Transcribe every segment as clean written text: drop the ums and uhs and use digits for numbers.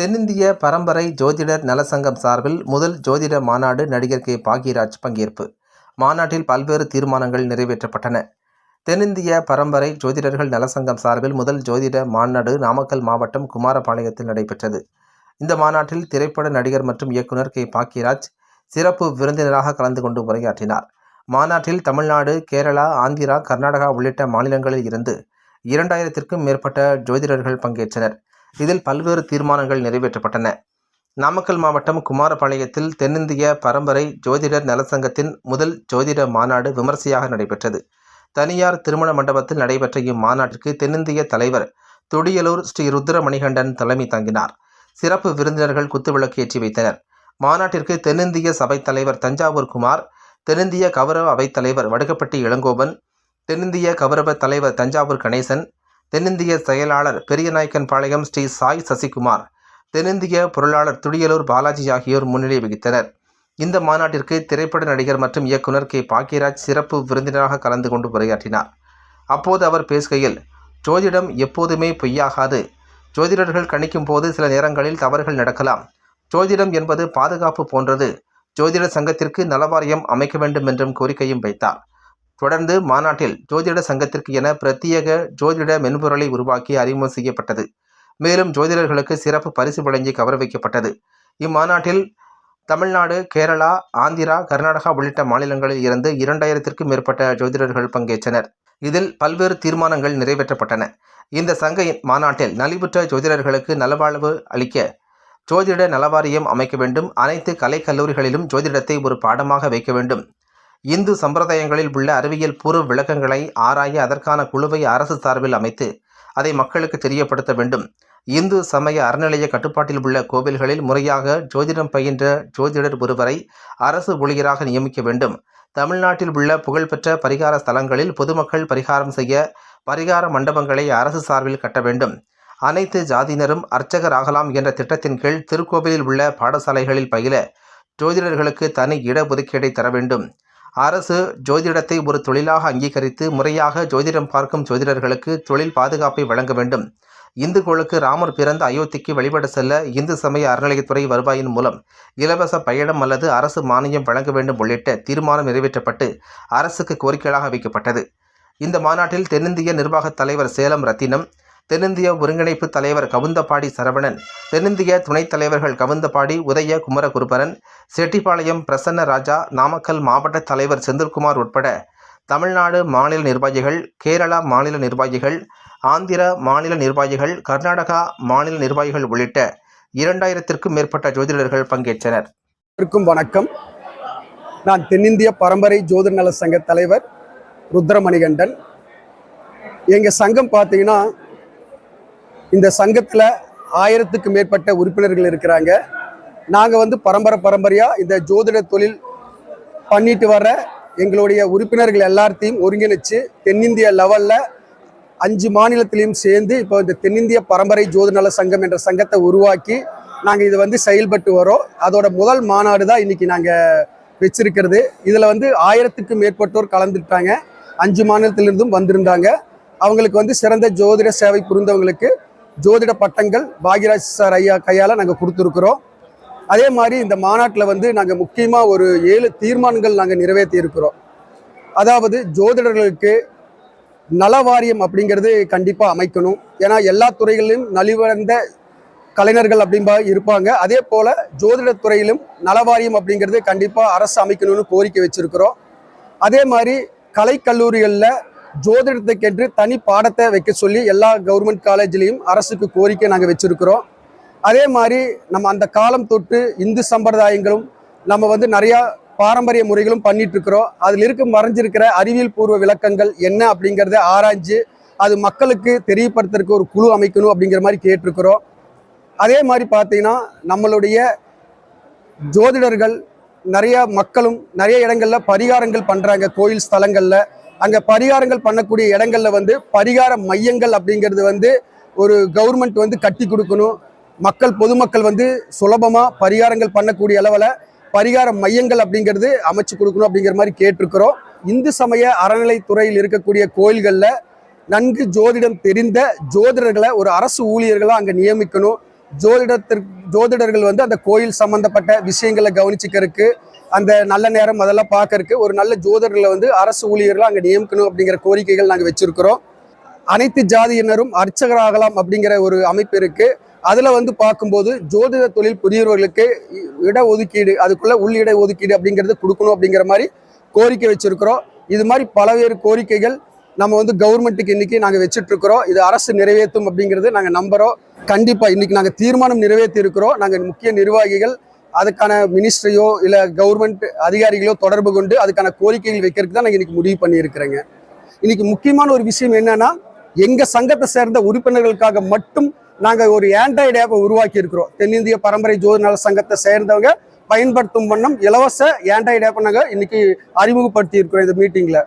தென்னிந்திய பரம்பரை ஜோதிடர் நலசங்கம் சார்பில் முதல் ஜோதிட மாநாடு நடிகர் கே. பாக்யராஜ் பங்கேற்பு. மாநாட்டில் பல்வேறு தீர்மானங்கள் நிறைவேற்றப்பட்டன. தென்னிந்திய பரம்பரை ஜோதிடர்கள் நலசங்கம் சார்பில் முதல் ஜோதிட மாநாடு நாமக்கல் மாவட்டம் குமாரபாளையத்தில் நடைபெற்றது. இந்த மாநாட்டில் திரைப்பட நடிகர் மற்றும் இயக்குனர் கே. பாக்யராஜ் சிறப்பு விருந்தினராக கலந்து கொண்டு உரையாற்றினார். மாநாட்டில் தமிழ்நாடு, கேரளா, ஆந்திரா, கர்நாடகா உள்ளிட்ட மாநிலங்களில் இருந்து 2000க்கும் மேற்பட்ட ஜோதிடர்கள் பங்கேற்றனர். இதில் பல்வேறு தீர்மானங்கள் நிறைவேற்றப்பட்டன. நாமக்கல் மாவட்டம் குமாரபாளையத்தில் தென்னிந்திய பரம்பரை ஜோதிடர் நலசங்கத்தின் முதல் ஜோதிட மாநாடு விமர்சையாக நடைபெற்றது. தனியார் திருமண மண்டபத்தில் நடைபெற்ற இம்மாநாட்டிற்கு தென்னிந்திய தலைவர் துடியலூர் ஸ்ரீ ருத்ர மணிகண்டன் தலைமை தாங்கினார். சிறப்பு விருந்தினர்கள் குத்துவிளக்கு ஏற்றி வைத்தனர். மாநாட்டிற்கு தென்னிந்திய சபைத் தலைவர் தஞ்சாவூர் குமார், தென்னிந்திய கௌரவ அவைத் தலைவர் வடுகப்பட்டி இளங்கோவன், தென்னிந்திய கௌரவ தலைவர் தஞ்சாவூர் கணேசன், தென்னிந்திய செயலாளர் பெரியநாயக்கன்பாளையம் ஸ்ரீ சாய் சசிகுமார், தென்னிந்திய பொருளாளர் துடியலூர் பாலாஜி ஆகியோர் முன்னிலை வகித்தனர். இந்த மாநாட்டிற்கு திரைப்பட நடிகர் மற்றும் இயக்குனர் கே. பாக்யராஜ் சிறப்பு விருந்தினராக கலந்து கொண்டு உரையாற்றினார். அப்போது அவர் பேசுகையில், ஜோதிடம் எப்போதுமே பொய்யாகாது. ஜோதிடர்கள் கணிக்கும் போது சில நேரங்களில் தவறுகள் நடக்கலாம். ஜோதிடம் என்பது பாதுகாப்பு போன்றது. ஜோதிட சங்கத்திற்கு நலவாரியம் அமைக்க வேண்டும் என்றும் கோரிக்கையும் வைத்தார். தொடர்ந்து மாநாட்டில் ஜோதிட சங்கத்திற்கு என பிரத்யேக ஜோதிட மென்பொருளை உருவாக்கி அறிமுகம் செய்யப்பட்டது. மேலும் ஜோதிடர்களுக்கு சிறப்பு பரிசு வழங்கி கௌரவிக்கப்பட்டது. இம்மாநாட்டில் தமிழ்நாடு, கேரளா, ஆந்திரா, கர்நாடகா உள்ளிட்ட மாநிலங்களில் இருந்து 2000க்கும் மேற்பட்ட ஜோதிடர்கள் பங்கேற்றனர். இதில் பல்வேறு தீர்மானங்கள் நிறைவேற்றப்பட்டன. இந்த சங்க மாநாட்டில் நலிவுற்ற ஜோதிடர்களுக்கு நலவாழ்வு அளிக்க ஜோதிட நலவாரியம் அமைக்க வேண்டும். அனைத்து கலைக்கல்லூரிகளிலும் ஜோதிடத்தை ஒரு பாடமாக வைக்க வேண்டும். இந்து சம்பிரதாயங்களில் உள்ள அறிவியல் பூர்வ விளக்கங்களை ஆராய அதற்கான குழுவை அரசு சார்பில் அமைத்து அதை மக்களுக்கு தெரியப்படுத்த வேண்டும். இந்து சமய அறநிலைய கட்டுப்பாட்டில் உள்ள கோவில்களில் முறையாக ஜோதிடம் பயின்ற ஜோதிடர் ஒருவரை அரசு ஊழியராக நியமிக்க வேண்டும். தமிழ்நாட்டில் உள்ள புகழ்பெற்ற பரிகார ஸ்தலங்களில் பொதுமக்கள் பரிகாரம் செய்ய பரிகார மண்டபங்களை அரசு சார்பில் கட்ட வேண்டும். அனைத்து ஜாதியினரும் அர்ச்சகர் ஆகலாம் என்ற திட்டத்தின் கீழ் திருக்கோவிலில் உள்ள பாடசாலைகளில் பயில ஜோதிடர்களுக்கு தனி இடஒதுக்கீடை தர வேண்டும். அரசு ஜோதிடத்தை ஒரு தொழிலாக அங்கீகரித்து முறையாக ஜோதிடம் பார்க்கும் ஜோதிடர்களுக்கு தொழில் பாதுகாப்பை வழங்க வேண்டும். இந்துக்களுக்கு ராமர் பிறந்த அயோத்திக்கு வழிபட செல்ல இந்து சமய அறநிலையத்துறை வருவாயின் மூலம் இலவச பயணம் அல்லது அரசு மானியம் வழங்க வேண்டும் உள்ளிட்ட தீர்மானம் நிறைவேற்றப்பட்டு அரசுக்கு கோரிக்கையாக வைக்கப்பட்டது. இந்த மாநாட்டில் தென்னிந்திய நிர்வாகத் தலைவர் சேலம் ரத்தினம், தென்னிந்திய ஒருங்கிணைப்பு தலைவர் கவுந்தபாடி சரவணன், தென்னிந்திய துணைத் தலைவர்கள் கவுந்தபாடி, உதய குமரகுருபரன், செட்டிப்பாளையம் பிரசன்ன ராஜா, நாமக்கல் மாவட்ட தலைவர் செந்தில்குமார் உட்பட தமிழ்நாடு மாநில நிர்வாகிகள், கேரளா மாநில நிர்வாகிகள், ஆந்திரா மாநில நிர்வாகிகள், கர்நாடகா மாநில நிர்வாகிகள் உள்ளிட்ட 2000க்கும் மேற்பட்ட ஜோதிடர்கள் பங்கேற்றனர். வணக்கம். நான் தென்னிந்திய பரம்பரை ஜோதிட நல சங்க தலைவர் ருத்ரமணிகண்டன். எங்கள் சங்கம் பார்த்தீங்கன்னா, இந்த சங்கத்தில் 1000க்கும் மேற்பட்ட உறுப்பினர்கள் இருக்கிறாங்க. நாங்கள் பரம்பரையாக இந்த ஜோதிட தொழில் பண்ணிட்டு வர எங்களுடைய உறுப்பினர்கள் எல்லாத்தையும் ஒருங்கிணைச்சு தென்னிந்திய லெவலில் 5 மாநிலத்திலையும் சேர்ந்து இப்போ இந்த தென்னிந்திய பரம்பரை ஜோதிட நல சங்கம் என்ற சங்கத்தை உருவாக்கி நாங்கள் இது செயல்பட்டு வரோம். அதோட முதல் மாநாடு தான் இன்னைக்கு நாங்கள் வச்சிருக்கிறது. இதில் 1000க்கும் மேற்பட்டோர் கலந்துட்டாங்க. 5 மாநிலத்திலிருந்தும் வந்திருந்தாங்க. அவங்களுக்கு சிறந்த ஜோதிட சேவை புரிந்தவங்களுக்கு ஜோதிட பட்டங்கள் பாக்யராஜ் சார் ஐயா கையால் நாங்கள் கொடுத்துருக்குறோம். அதே மாதிரி இந்த மாநாட்டில் நாங்கள் முக்கியமாக ஒரு 7 தீர்மானங்கள் நாங்கள் நிறைவேற்றி இருக்கிறோம். அதாவது ஜோதிடர்களுக்கு நலவாரியம் அப்படிங்கிறது கண்டிப்பாக அமைக்கணும். ஏன்னா எல்லா துறைகளிலும் நலிவடைந்த கலைஞர்கள் அப்படின்பா இருப்பாங்க. அதே போல் ஜோதிடத்துறையிலும் நலவாரியம் அப்படிங்கிறது கண்டிப்பாக அரசு அமைக்கணும்னு கோரிக்கை வச்சுருக்கிறோம். அதே மாதிரி கலைக்கல்லூரிகளில் ஜோதிடத்துக்கென்று தனி பாடத்தை வைக்க சொல்லி எல்லா கவர்மெண்ட் காலேஜ்லேயும் அரசுக்கு கோரிக்கை நாங்கள் வச்சுருக்கிறோம். அதே மாதிரி நம்ம அந்த காலம் தொட்டு இந்து சம்பிரதாயங்களும் நம்ம நிறையா பாரம்பரிய முறைகளும் பண்ணிகிட்ருக்கிறோம். அதில் மறைஞ்சிருக்கிற அறிவியல் பூர்வ விளக்கங்கள் என்ன அப்படிங்கிறத ஆராய்ஞ்சு அது மக்களுக்கு தெரியப்படுத்துறதுக்கு ஒரு குழு அமைக்கணும் அப்படிங்கிற மாதிரி கேட்டிருக்கிறோம். அதே மாதிரி பார்த்தீங்கன்னா, நம்மளுடைய ஜோதிடர்கள் நிறைய மக்களும் நிறைய இடங்களில் பரிகாரங்கள் பண்ணுறாங்க. கோயில் ஸ்தலங்களில் அங்கே பரிகாரங்கள் பண்ணக்கூடிய இடங்களில் பரிகார மையங்கள் அப்படிங்கிறது ஒரு கவர்மெண்ட் கட்டி கொடுக்கணும். பொதுமக்கள் சுலபமாக பரிகாரங்கள் பண்ணக்கூடிய அளவில் பரிகார மையங்கள் அப்படிங்கிறது அமைச்சு கொடுக்கணும் அப்படிங்கிற மாதிரி கேட்டிருக்கிறோம். இந்து சமய அறநிலைத்துறையில் இருக்கக்கூடிய கோயில்களில் நன்கு ஜோதிடம் தெரிந்த ஜோதிடர்களை ஒரு அரசு ஊழியர்களாக அங்கே நியமிக்கணும். ஜோதிடர்கள் வந்து அந்த கோயில் சம்பந்தப்பட்ட விஷயங்களை கவனிச்சுக்கிறதுக்கு, அந்த நல்ல நேரம் அதெல்லாம் பார்க்கறதுக்கு ஒரு நல்ல ஜோதிடர்களை வந்து அரசு ஊழியர்கள் அங்கே நியமிக்கணும் அப்படிங்கிற கோரிக்கைகள் நாங்கள் வச்சிருக்கிறோம். அனைத்து ஜாதியினரும் அர்ச்சகராகலாம் அப்படிங்கிற ஒரு அமைப்பு இருக்கு. அதுல வந்து பார்க்கும்போது ஜோதிட தொழில் புரியவர்களுக்கு இடஒதுக்கீடு, அதுக்குள்ள உள் இட ஒதுக்கீடு அப்படிங்கிறது கொடுக்கணும் அப்படிங்கிற மாதிரி கோரிக்கை வச்சிருக்கிறோம். இது மாதிரி பலவேறு கோரிக்கைகள் நம்ம வந்து கவர்மெண்ட்டுக்கு இன்னைக்கு நாங்கள் வச்சுட்டு இருக்கிறோம். இது அரசு நிறைவேற்றும் அப்படிங்கிறது நாங்கள் நம்புறோம். கண்டிப்பா இன்னைக்கு நாங்கள் தீர்மானம் நிறைவேற்றி இருக்கிறோம். நாங்கள் முக்கிய நிர்வாகிகள் அதுக்கான மினிஸ்ட்ரியோ இல்லை கவர்மெண்ட் அதிகாரிகளோ தொடர்பு கொண்டு அதுக்கான கோரிக்கைகள் வைக்கிறதுக்கு தான் நாங்கள் இன்னைக்கு முடிவு பண்ணியிருக்கிறேங்க. இன்னைக்கு முக்கியமான ஒரு விஷயம் என்னன்னா, எங்க சங்கத்தை சேர்ந்த உறுப்பினர்களுக்காக மட்டும் நாங்கள் ஒரு ஆண்ட்ராய்டு ஆப்பை உருவாக்கி இருக்கிறோம். தென்னிந்திய பரம்பரை ஜோதிட நல சங்கத்தை சேர்ந்தவங்க பயன்படுத்தும் வண்ணம் இலவச ஆண்ட்ராய்டு ஆப்பை நாங்கள் இன்னைக்கு அறிமுகப்படுத்தி இருக்கிறோம் இந்த மீட்டிங்ல.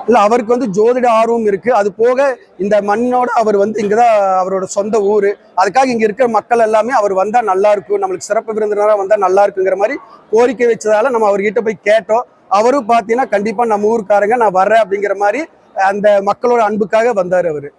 இல்ல, அவருக்கு வந்து ஜோதிட ஆர்வம் இருக்கு. அது போக இந்த மண்ணோட அவர் வந்து இங்கதான் அவரோட சொந்த ஊரு. அதுக்காக இங்க இருக்கிற மக்கள் எல்லாமே அவர் வந்தா நல்லா இருக்கும், நம்மளுக்கு சிறப்பு விருந்தினராக வந்தா நல்லா இருக்குங்கிற மாதிரி கோரிக்கை வச்சதால நம்ம அவர்கிட்ட போய் கேட்டோம். அவரும் பாத்தீங்கன்னா கண்டிப்பா நம்ம ஊருக்காரங்க நான் வர்றேன் அப்படிங்கிற மாதிரி அந்த மக்களோட அன்புக்காக வந்தாரு அவரு.